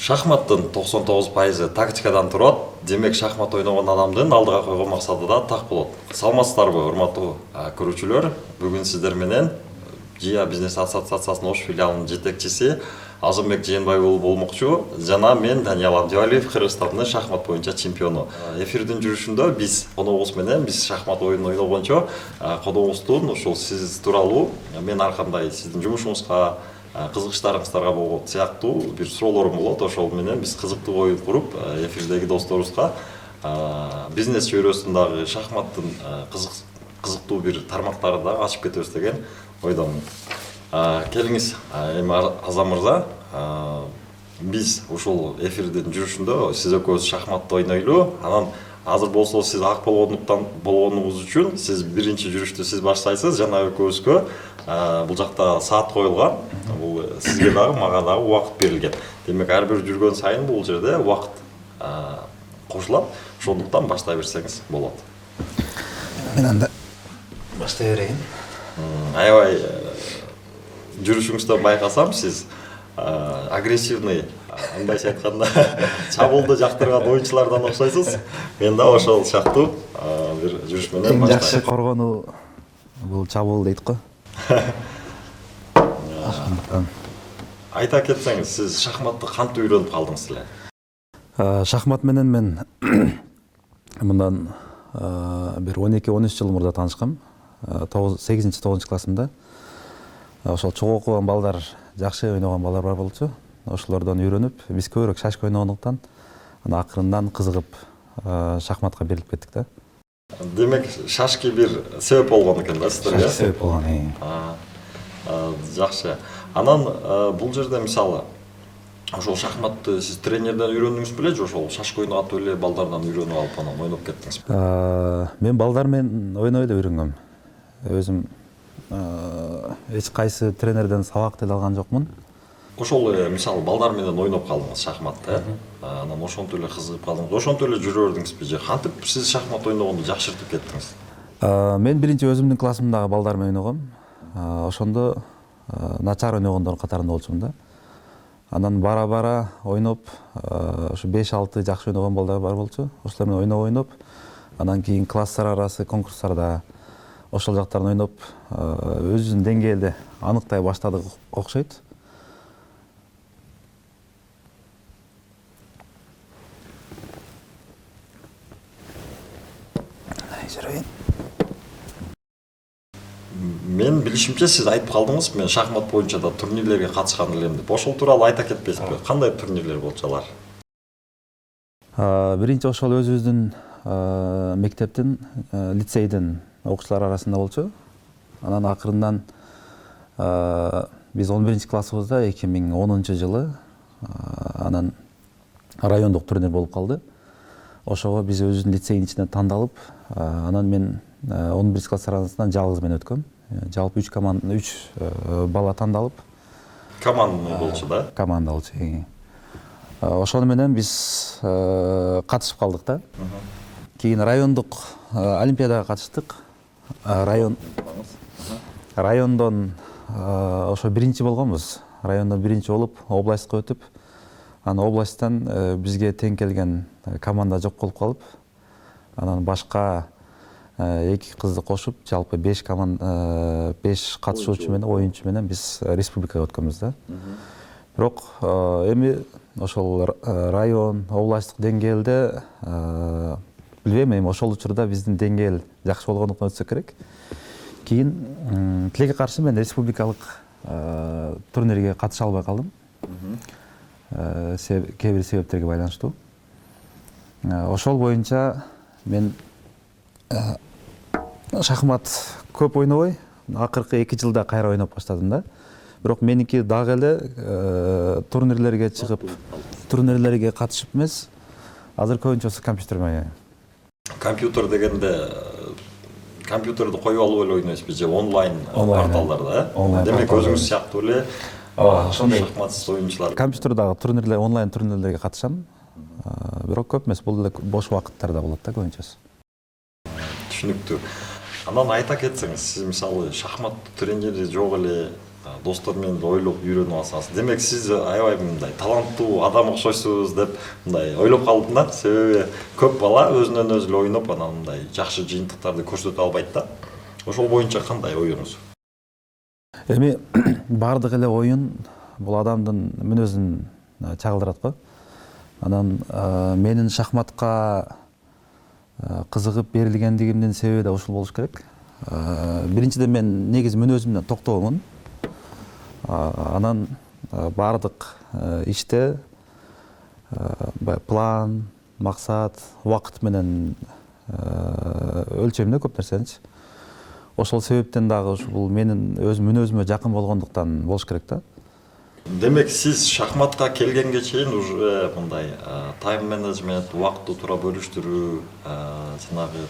Шахматтын 99% тактикадан турат. Демек шахмат ойногон адамдын алдыга койгон максаты да так болот. Саламатсыздарбы, урматтуу көрүүчүлөр? Бүгүн сиздер менен Жия бизнес ассоциациясынын Ош филиалынын жетекчиси Азымбек Жээнбай болмокчу. Жана мен Даниал Абдиалиев, Кыргызстандын шахмат боюнча чемпиону. Эфирдин жүрүшүндө биз коногубуз менен шахмат оюнун ойногончо коногубуздун ушул сиз тууралуу мен ар кандай сиздин жумушуңузга кызыгычтарыңыздарга болгон сыяктуу бир суроолорум болот. Ошол менен биз кызыктуу оюн куруп эфирдеги досторубузга бизнес чөйрөсүндагы шахматтын кызыктуу бир тармактарын да ачып кетебиз деген ойдомун. Келиңиз, эми Азам мырза, биз ушул эфирдин жүрүшүндө сиз экөөбүз шахматты ойнойлу. Анан азыр болсо сиз ак болгонуңуз үчүн сиз биринчи жүрүштү сиз баштайсыз. Жана экөөбүзгө бул жакта саат коюлган. Бул сизге дагы мага дагы убакыт берилген. Демек ар бир жүргөн сайын бул жерде убакыт кошулат. Ошондуктан баштай берсеңиз болот. Мен анда баштай берейин. Аябай жүрүшүңүздөн байкасам, сиз агрессивный, андайча айтканда чабуулду жактырган оюнчулардан окшойсуз. Мен да ошол сыяктуу бир жүрүш менен баштайм. Эң жакшы коргонуу бул чабуул дейт го. Айта кетсеңиз, сиз шахматты кантип үйрөнүп калдыңыз эле? Шахмат менен мен мындан бир 12-13 жыл мурда таанышкам. 8-9 классымда. Ошол чогуу окуган балдар, жакшы ойногон балдар бар болчу. Ошолордон үйрөнүп, биз көбүрөөк шашка ойногондуктан акырындан кызыгып шахматка берилип кеттик да. Демек, шашки бир себеп болгон экен да сиздерге? Шашки себеп болгон. Жакшы. Анан бул жерде мисалы ошол шахматты сиз тренерден үйрөндүңүз беле же ошол шашка ойногон эле балдардан үйрөнүп алып анан ойноп кеттиңизби? Мен балдар менен ойноп эле үйрөнгөм. Өзүм эч кайсы тренерден сабак деле алган жокмун. Ошол мисалы балдар менен ойноп калдыңыз шахматты, анан ошонтип эле кызыгып калдыңыз, ошонтип эле жүрө бердиңизби же кантип сиз шахмат ойногонду жакшыртып кеттиңиз? Мен биринчи өзүмдүн классымдагы балдар менен ойногом. Ошондо начар ойногондор катарында болчумун да. Анан бара-бара ойноп, ошо 5-6 жакшы ойногон балдар бар болчу. Ошолор менен ойноп, анан кийин класстар арасы конкурстарда ошол жактарын ойноп, өзүнүн деңгээлди аныктай баштадык окшойт. Мен билишимче сиз айтып калдыңыз, мен шахмат боюнча да турнирлерге катышкан элем деп. Ошол тууралуу айта кетпейсизби? Кандай турнирлер болчу алар? Биринчи ошол өзүбүздүн мектептин, лицейдин окуучулар арасында болчу. Анан акырындан биз 11-чи классыбызда 2010 жылы анан райондук турнир болуп калды. Ошого биз өзүбүздүн лицейдин ичинен тандалып, анан мен 11-чи класс арасынан жалгыз мен өткөм. Жалпы 3 бала тандалып. Команда болчу да? Команда болчу. Ошону менен биз катышып калдык да. Кийин райондук олимпиадага катыштык. Райондон ошо биринчи болгонбуз. Райондон биринчи болуп, областка өтүп, анан областтан бизге тең келген команда жок болуп калып, анан башка 2 кызды кошуп, жалпы 5 катышуучу менен, оюнчу менен биз республикага өткөнбүз да. Бирок эми ошол район, областтык деңгээлде билбейм, эми ошол учурда биздин деңгээл жакшы болгондуктан өтсөк керек. Кийин тилекке каршы мен республикалык турнирге катыша албай калдым. Кээ бир себептерге байланыштуу. Ошол боюнча мен шахмат көп ойнобой, акыркы 2 жылда кайра ойноп баштадым да. Бирок меники дагы эле турнирлерге чыгып, турнирлерге катышып эмес, азыр көбүнчөсү компьютер менен. Компьютер дегенде компьютерди коюп алып эле ойнойсузбу же онлайн порталдарда? Демек өзүңүз сыяктуу эле шахматсыз оюнчулар. Компьютердагы турнирлер, онлайн турнирлерге катышам. Бирок көп эмес, бул эле бош убакыттарда болот да көбүнчөсү. Түшүнүктүү. Анан айта кетсеңиз, сиз мисалы шахмат тренери жок эле достор менен ойлоп үйрөнүп алсаңыз, демек сиз аябай мындай таланттуу адам окшойсуз деп мындай ойлоп калдым да. Себеби көп бала өзүнөн өзү эле ойноп анан мындай жакшы жыйынтыктарды көрсөтө албайт да. Ошол боюнча кандай оюңуз? Эми бардык эле оюн бул адамдын мүнөзүн чагылдырат го. Анан менин шахматка кызыгып берилгендигимдин себеби да ушул болуш керек. Биринчиден мен негизи мүнөзүмдөн токтоомун. Анан бардык иште план, максат, убакыт менен өлчөйм да көп нерсеничи. Ошол себептен дагы ушул менин өз мүнөзүмө жакын болгондуктан болуш керек да. Демек сиз шахматка келгенге чейин уже мындай тайм менеджмент, убакытты туура бөлүштүрүү, жанагы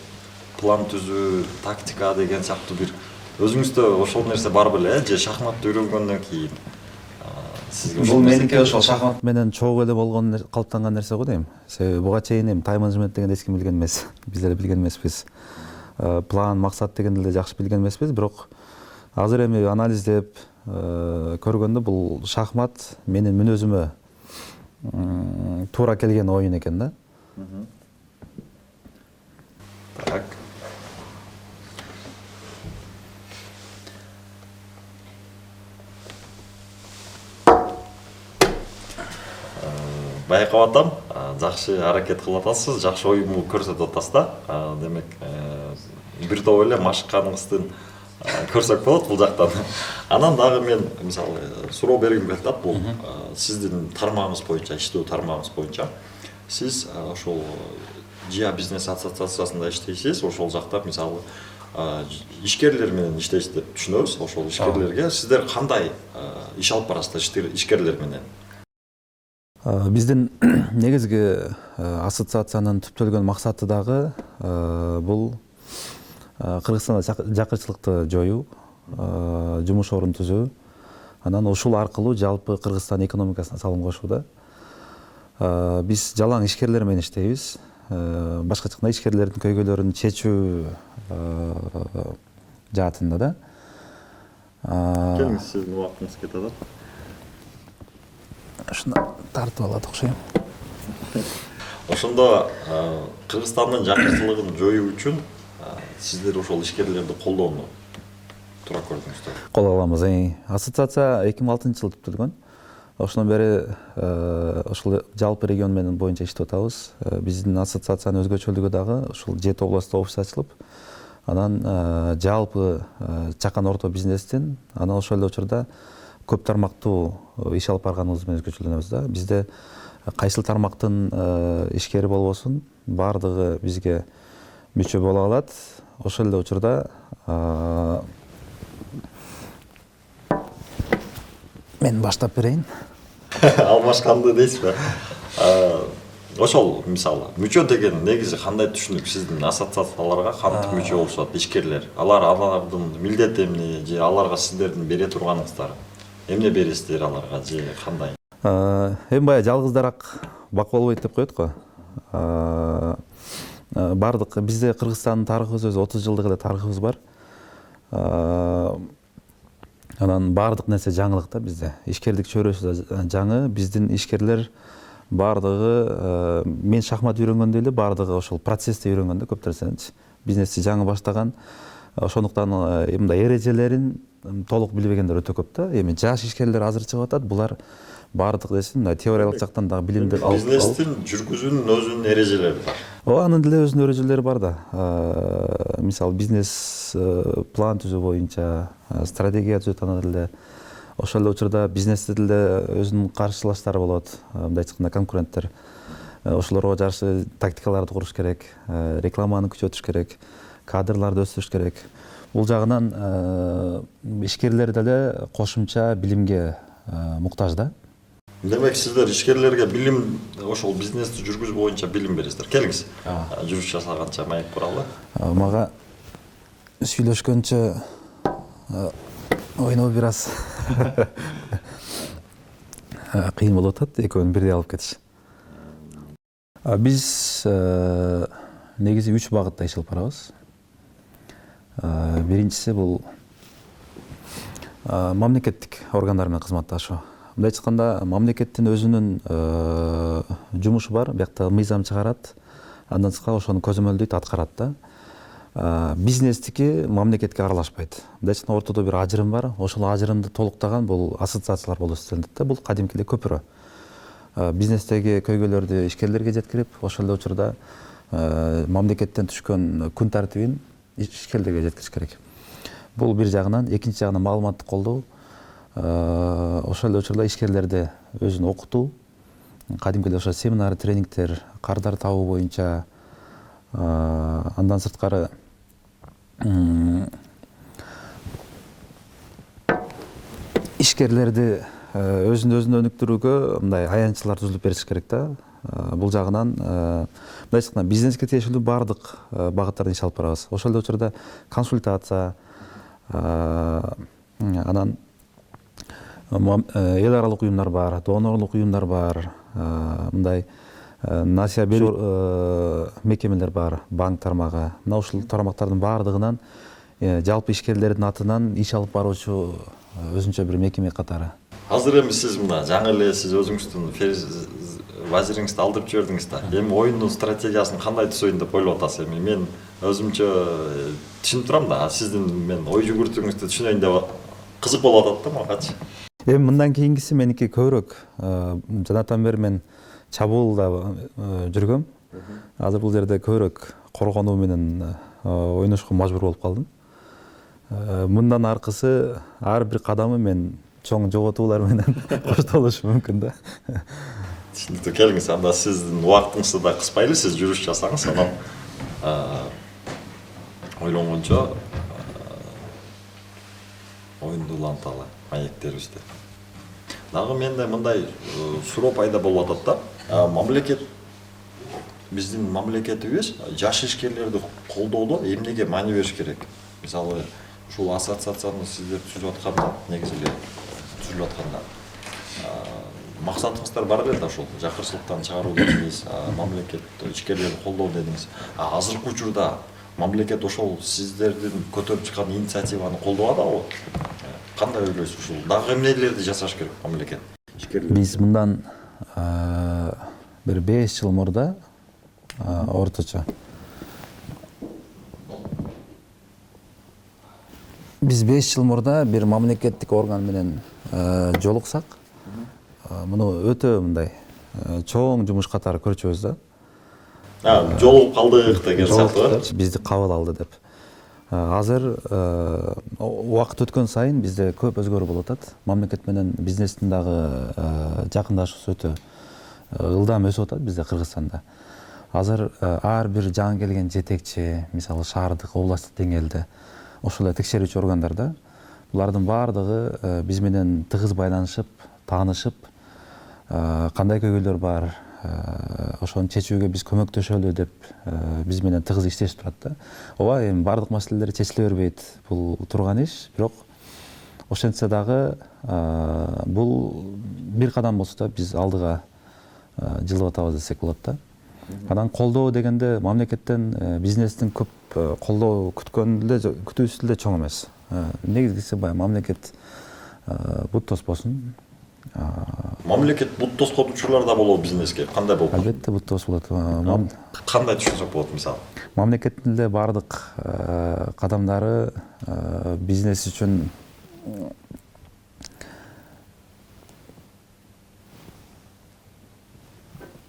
план түзүү, тактика деген сыяктуу бир өзүңүздө ошол нерсе бар беле, же шахматты үйрөнгөндөн кийин сизге Бул меники ошол шахмат менен чогуу эле болгон калыптанган нерсе го дейм. Себеби буга чейин эми тайм менеджмент деген эч ким билген эмес. Биз эле билген эмеспиз. План, максат дегенди эле жакшы билген эмеспиз, бирок азыр эми анализдеп көргөндө бул шахмат менин мүнөзүмө туура келген оюн экен да. Так. Байкап атам, жакшы аракет кылып атасыз, жакшы оюн көрсөтүп атасыз да. Демек, бир топ эле машыкканыңыздын көрсөк болот бул жактан. Анан дагы мен мисалы суроо бергим келет да, бул сиздин тармагыңыз боюнча, иштөө тармагыңыз боюнча. Сиз ошол ЖИА бизнес ассоциациясында иштейсиз, ошол жакта мисалы ишкерлер менен иштейсиз деп түшүнөбүз. Ошол ишкерлерге сиздер кандай иш алып барасыздар ишкерлер менен? Биздин негизги ассоциациянын түптөлгөн максаты дагы бул Кыргызстанда жакырчылыкты жоюу, жумуш орун түзүү, анан ушул аркылуу жалпы Кыргызстан экономикасына салым кошуу да. Биз жалаң ишкерлер менен иштейбиз. Башкача айтканда ишкерлердин көйгөйлөрүн чечүү жаатында да. Келиңиз, сиздин убактыңыз кетет да. Ушуну тартып алат окшойм. Ошондо Кыргызстандын жакырчылыгын жоюу үчүн сиздер ошол ишкерлерди колдоону туура көрдүңүздөр. Колдой алабыз. Ассоциация 2006-жылы түптөлгөн. Ошондон бери ошол жалпы регион менен боюнча иштеп атабыз. Биздин ассоциациянын өзгөчөлүгү дагы ушул 7 областта офис ачылып, анан жалпы чакан орто бизнестин, анан ошол эле учурда көп тармактуу иш алып барганыбыз менен өзгөчөлөнөбүз да. Бизде кайсыл тармактын ишкери болбосун, бардыгы бизге мүчө боло алат. Ошол эле учурда мен баштап берейин. Алмашканды дейсизби? Ошол мисалы мүчө деген негизи кандай түшүнүк сиздин ассоциацияларга кантип мүчө болушат ишкерлер? Алардын милдети эмне же аларга сиздердин бере турганыңыздар? Эмне бересиздер аларга же кандай? Эми баягы жалгыздарак бак болбойт деп коет го. Бардык бизде Кыргызстандын тарыхыбыз өзү 30 жылдык эле тарыхыбыз бар. Анан бардык нерсе жаңылык да бизде. Ишкердик чөйрөсү да жаңы. Биздин ишкерлер бардыгы мен шахмат үйрөнгөндө эле бардыгы ошол процессте үйрөнгөн да көп нерсени. Бизнести жаңы баштаган. Ошондуктан мындай эрежелерин толук билбегендер өтө көп да. Эми жаш ишкерлер азыр чыгып атат. Булар бардык десин теориялык жактан дагы билимди алып. Бизнестин жүргүзүүнүн өзүнүн эрежелери бар. Анын деле өзүнүн эрежелери бар да. Мисалы бизнес план түзүү боюнча стратегия түзөт, анан деле ошол эле учурда бизнесте деле өзүнүн каршылаштары болот. Мындай айтканда конкуренттер. Ошолорго жараша тактикаларды куруш керек, рекламаны күчөтүш керек, кадрларды өстүрүш керек. Бул жагынан ишкерлер деле кошумча билимге муктаж да. Демек сиздер ишкерлерге билим, ошол бизнести жүргүзүү боюнча билим бересиздер. Келиңиз. Жүрүш жасаганча майып туралы. Мага сүйлөшкөнчө ойноу бир аз кыйын болуп атат, экөөнү бирдей алып кетиш. Биз негизи 3 багытта иш алып барабыз. Биринчиси бул мамлекеттик органдар менен кызматташуу. Мындайча айтканда, мамлекеттин өзүнүн жумушу бар, биякта мыйзам чыгарат, андан сырткары ошону көзөмөлдөйт, аткарат да. Бизнестики мамлекетке аралашпайт. Мындайча айтканда, ортодо бир ажырым бар, ошол ажырымды толуктаган бул ассоциациялар болуп эсептелинет да. Бул кадимки эле көпүрө. Бизнестеги көйгөйлөрдү ишкерлерге жеткирип, ошол эле учурда мамлекеттен түшкөн күн тартибин ишкерлерге жеткириш керек. Бул бир жагынан, экинчи жагынан маалыматтык колдоо. Ошол эле учурда ишкерлерди өзүн окутуу, кадимки эле ошо семинар, тренингдер, кардар табуу боюнча, андан сырткары ишкерлерди өзүн өнүктүрүүгө мындай аянтчылар түзүлүп бериш керек да. Бул жагынан мындайча айтканда бизнеске тиешелүү баардык багыттарда иш алып барабыз. Ошол эле учурда консультация, анан эл аралык уюмдар бар, донорлук уюмдар бар, мындай насыя берүү мекемелер бар, банк тармагы. Мына ушул тармактардын баардыгынан жалпы ишкерлердин атынан иш алып баруучу өзүнчө бир мекеме катары. Азыр эми сиз мына жаңы эле сиз өзүңүздүн вазириңизди алдырып жибердиңиз да. Эми оюндун стратегиясын кандай түзөйүн деп ойлоп атасыз? Эми мен өзүмчө түшүнүп турам да, сиздин мен ой жүгүртүүңүздү түшүнөйүн деп кызык болуп атат да магачы. Эми мындан кийинкиси меники көбүрөөк жанатан бери мен чабуулда жүргөм. Азыр бул жерде көбүрөөк коргонуу менен ойношко мажбур болуп калдым. Мындан аркысы ар бир кадамы мен чоң жоготуулар менен коштолушу мүмкүн да. Түшүнүктүү. Келиңиз, анда сиздин убактыңызды да кыспайлы, сиз жүрүш жасаңыз, анан ойлонгончо оюнду уланталы маектерибизди. Дагы менде мындай суроо пайда болуп атат да. Мамлекет, биздин мамлекетибиз жаш ишкерлерди колдоодо эмнеге маани бериш керек? Мисалы, ушул ассоциацияны сиздер түзүп атканда, негизи эле түзүлүп атканда максатыңыздар бар эле да, ушул жакырчылыктан чыгаруу дедиңиз, мамлекет ишкерлерди колдоо дедиңиз. Азыркы учурда мамлекет ошол сиздердин көтөрүп чыккан инициативаны колдоп атабы? Кандай ойлойсуз? Ушул дагы эмнелерди жасаш керек мамлекет? Биз мындан бир 5 жыл мурда орточо биз 5 жыл мурда бир мамлекеттик орган менен жолуксак, муну өтө мындай чоң жумуш катары көрчүбүз да. Жолугуп калдык деген сыяктуу. Бизди кабыл алды деп. Азыр убакыт өткөн сайын бизде көп өзгөрүү болуп атат. Мамлекет менен бизнестин дагы жакындашуусу өтө ылдам өсүп атат бизде, Кыргызстанда. Азыр ар бир жаңы келген жетекчи, мисалы шаардык, областтык деңгээлде ошол эле текшерүүчү органдарда булардын баардыгы биз менен тыгыз байланышып, таанышып, кандай көйгөйлөр бар, ошону чечүүгө биз көмөктөшөлү деп биз менен тыгыз иштешип турат да. Ооба, эми баардык маселелер чечиле бербейт, бул турган иш, бирок ошентсе дагы бул бир кадам болсо да биз алдыга жылдап атабыз десек болот да. Анан колдоо дегенде мамлекеттен бизнестин көп колдоо күтүүсү эле чоң эмес. Негизгиси баягы мамлекет бут тоспосун. Мамлекет бут тоскон учурлар да болобу бизнеске? Кандай болот? Албетте бут тосуп болот. Кандай түшүнсөк болот мисалы? Мамлекеттин эле баардык кадамдары бизнес үчүн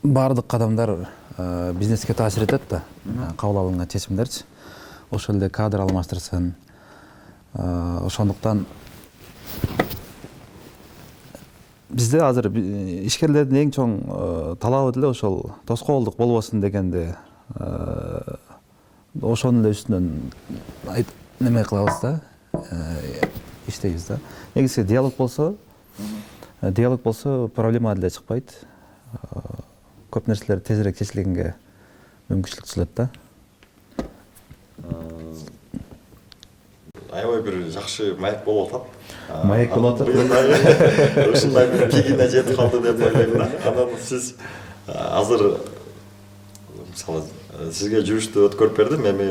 баардык кадамдар бизнеске таасир этет да. Кабыл алынган чечимдерчи. Ошол эле кадр алмаштырсын. Ошондуктан бизде азыр ишкерлердин эң чоң талабы деле ошол тоскоолдук болбосун дегенде ошонун эле үстүнөн неме кылабыз да, иштейбиз да. Негизи диалог болсо проблема деле чыкпайт. Көп нерселер тезирээк чечилгенге мүмкүнчүлүк түзүлөт да. Аябай бир жакшы маек болуп атат. Маек болуп атат. Ушундай бир пигине жетип калды деп ойлойм да. Анан сиз азыр мисалы сизге жүрүштү өткөрүп бердим. Эми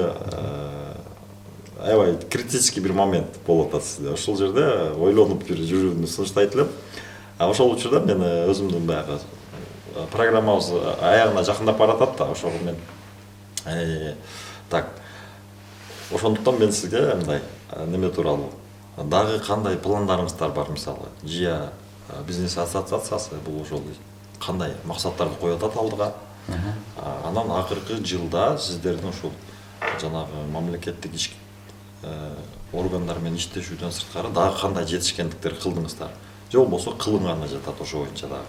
аябай критический бир момент болуп атат сизде. Ошол жерде ойлонуп бир жүрүүнү сунуштайт элем. Ошол учурда мен өзүмдүн баягы программабыз аягына жакындап баратат да, ошого мен так. Ошондуктан мен сизге мындай неме тууралуу дагы кандай пландарыңыздар бар, мисалы ЖИА бизнес ассоциациясы бул ошол кандай максаттарды коюп атат алдыга. Анан акыркы жылда сиздердин ушул жанагы мамлекеттик иш органдар менен иштешүүдөн сырткары дагы кандай жетишкендиктер кылдыңыздар? Же болбосо кылынганы жатат ошо боюнча дагы?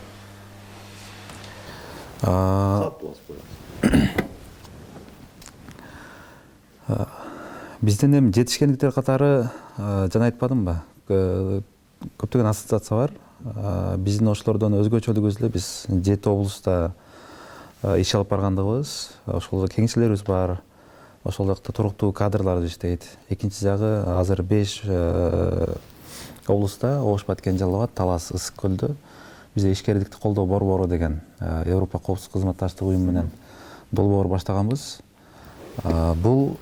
Биздин эми жетишкендиктер катары жана айтпадымбы? Көптөгөн ассоциация бар. Биздин ошолордон өзгөчөлүгүбүз эле биз 7 облуста иш алып баргандыгыбыз, ошол кеңселерибиз бар. Ошол жакта туруктуу кадрлар иштейт. Экинчи жагы азыр 5 облуста Ош Баткен Жалал Абад, Талас, Ысык көлдө бизде ишкерликти колдоо борбору деген Европа коопсуздук кызматташтык уюму менен долбоор баштаганбыз. Бул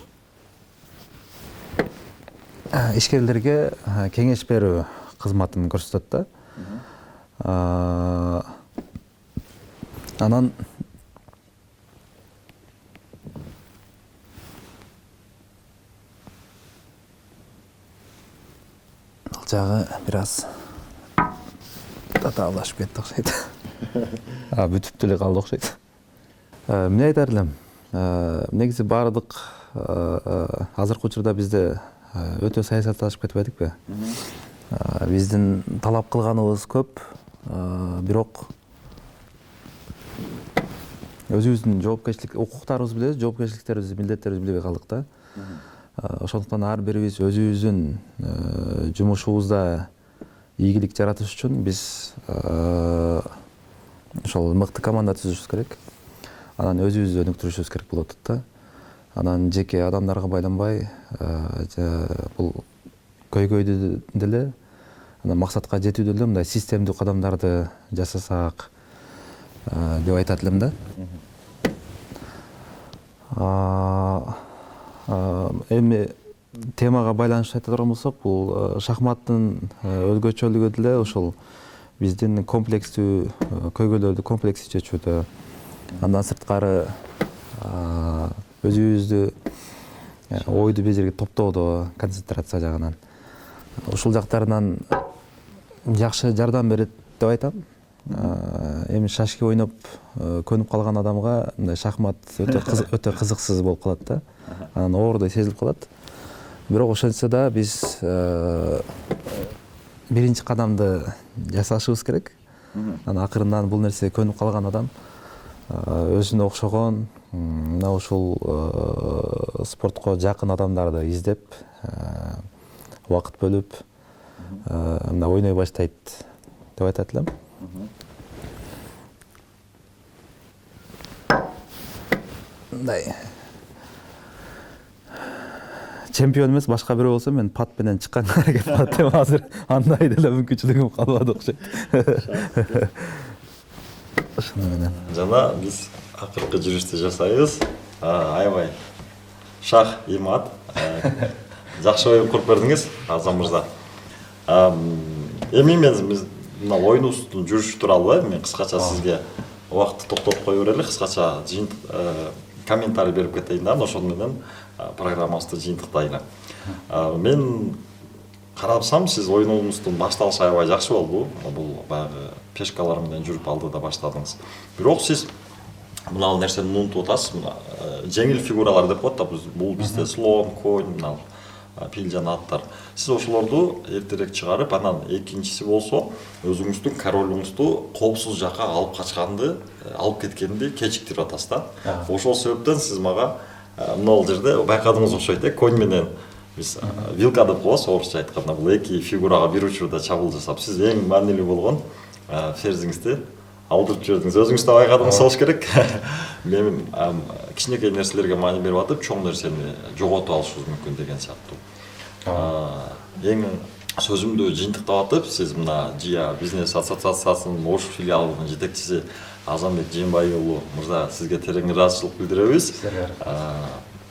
ишкерлерге кеңеш берүү кызматын көрсөтөт да. Анан ал жагы бир аз татаалашып кетти окшойт. Бүтүп деле калды окшойт. Эмне айтар элем? Негизи баардык азыркы учурда бизде өтө саясатташып кетпедикпи? Биздин талап кылганыбыз көп, бирок өзүбүздүн жоопкерчилик укуктарыбызды билебиз, жоопкерчиликтерибизди, милдеттерибизди билбей калдык да. Ошондуктан ар бирибиз өзүбүздүн жумушубузда ийгилик жаратыш үчүн биз ошол мыкты команда түзүшүбүз керек. Анан өзүбүздү өнүктүрүшүбүз керек болуп атат да. Анан жеке адамдарга байланбай, бул көйгөйдү деле, анан максатка жетүүдө деле мындай системдүү кадамдарды жасасак деп айтат элем да. Эми темага байланыштуу айта турган болсок, бул шахматтын өзгөчөлүгү деле ушул биздин комплекстүү көйгөйлөрдү комплекстүү чечүүдө, андан сырткары өзүбүздү ойду бир жерге топтоодо, концентрация жагынан ушул жактарынан жакшы жардам берет деп айтам. Эми шашки ойноп көнүп калган адамга мындай шахмат өтө кызыксыз болуп калат да. Анан оордой сезилип калат. Бирок ошентсе да биз биринчи кадамды жасашыбыз керек. Анан акырындан бул нерсеге көнүп калган адам өзүнө окшогон мына ушул спортко жакын адамдарды издеп, убакыт бөлүп мына ойной баштайт деп айтат элем. Мындай чемпион эмес, башка бирөө болсо мен пат менен чыкканга аракет кылат деп азыр андай деле мүмкүнчүлүгүм калбады окшойт. Ошону менен Жана биз акыркы жүрүштү жасайбыз. Аябай шах имат. Жакшы оюн куруп бердиңиз, Азам мырза. Эми мен мына оюнубуздун жүрүшү тууралуу мен кыскача сизге убакытты токтотуп кое берели, кыскача комментарий берип кетейин да, ошону менен программабызды жыйынтыктайлы. Мен карасам, сиз оюнуңуздун башталышы аябай жакшы болду. Бул баягы пешкалар менен жүрүп алдыда баштадыңыз. Бирок сиз мына нерсени унутуп атасыз. Жеңил фигуралар деп коет да, бул бизде слон, конь, мына пил жана аттар. Сиз ошолорду эртерээк чыгарып, анан экинчиси болсо өзүңүздүн королуңузду коопсуз жакка алып качканды, алып кеткенди кечиктирип атасыз да. Ошол себептен сиз мага мына жерде байкадыңыз окшойт, конь менен биз вилка деп коебуз, орусча айтканда, бул эки фигурага бир учурда чабуул жасап, сиз эң маанилүү болгон ферзиңизди алдырып жибердиңиз. Өзүңүз да байкадыңыз болуш керек. Мен кичинекей нерселерге маани берип атып, чоң нерсени жоготуп алышыбыз мүмкүн деген сыяктуу. Эң сөзүмдү жыйынтыктап атып, сиз мына ЖИА бизнес ассоциациясынын Ош филиалынын жетекчиси Азамбек Жээнбай уулу мырза, сизге терең ыраазычылык билдиребиз.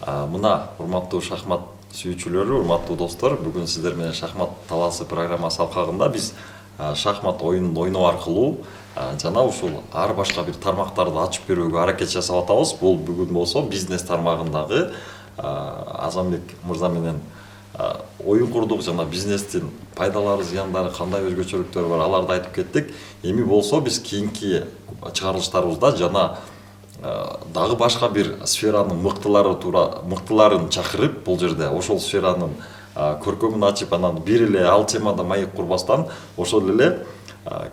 Мына урматтуу шахмат сүйүүчүлөрү, урматтуу достор, бүгүн сиздер менен шахмат талаасы программасы алкагында биз шахмат оюнун ойноо аркылуу жана ушул ар башка бир тармактарды ачып берүүгө аракет жасап атабыз. Бул бүгүн болсо бизнес тармагындагы Азамбек мырза менен оюн курдук жана бизнестин пайдалары, зыяндары, кандай өзгөчөлүктөрү бар, аларды айтып кеттик. Эми болсо биз кийинки чыгарылыштарыбызда жана дагы башка бир сферанын мыктыларын чакырып, бул жерде ошол сферанын көркөмүн ачып, анан бир эле ал темада маек курбастан, ошол эле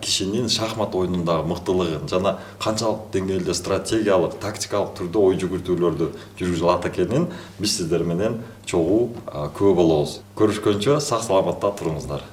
кишинин шахмат оюнундагы мыктылыгын жана канчалык деңгээлде стратегиялык, тактикалык түрдө ой жүгүртүүлөрдү жүргүзө алат экенин биз сиздер менен чогуу күбө болобуз. Көрүшкөнчө сак саламатта туруңуздар.